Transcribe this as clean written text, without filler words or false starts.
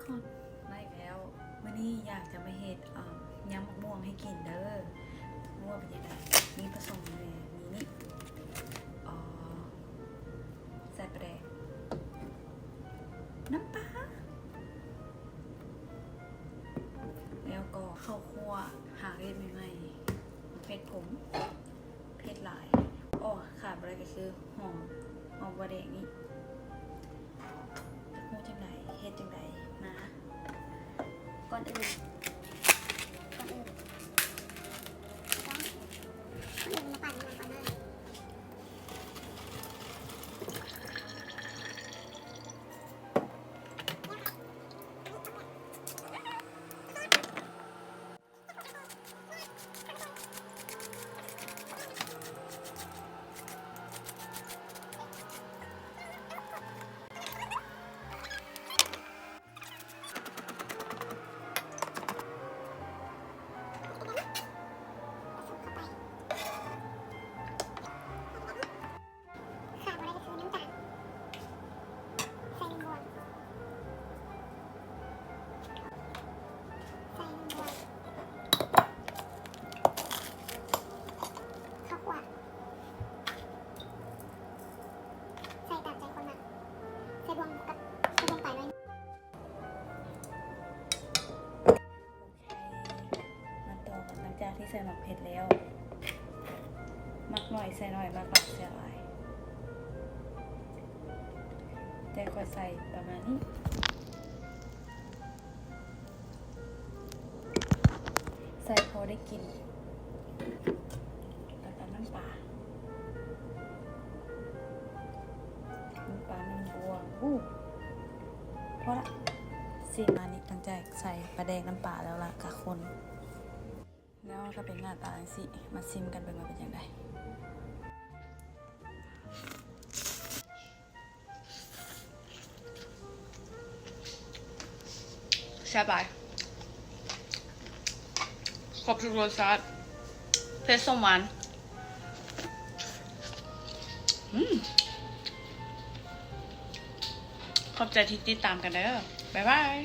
คนมาอีกแล้ววันนี้อยากจะมาเฮ็ดยำมะม่วงให้กินเด้อม่วงเป็นยังไงมีผสมเลยมีนี่ใส่ปลาแดกน้ำปลาแล้วก็ข้าวคั่วหาเฮ็ดใหม่ๆเผ็ดผมเผ็ดหลายขาดอะไรก็คือหอมปลาแดกนี่มูจังไหนเฮ็ดจังไหนมาก่อนอื่นมาปั่นน้ำก่อนเลยที่ใส่หมักเผ็ดแล้วหมักหน่อยใส่หน่อยหมักหลายใส่หลายแต่ค่อยใส่ประมาณนี้ใส่พอได้กินแล้วก็น้ำปลา1 บวงพอละสิมานี่ตั้งใจใส่ปลาแดงน้ำปลาแล้วล่ะกับคนแล้วก็เป็นหน้าตาสิมาซิมกันเป็นมาเป็นยังไงแซ่บหลายครบทุกรสชาติเผ็ดส้มหวานขอบใจที่ติดตามกันเด้อบ๊ายบาย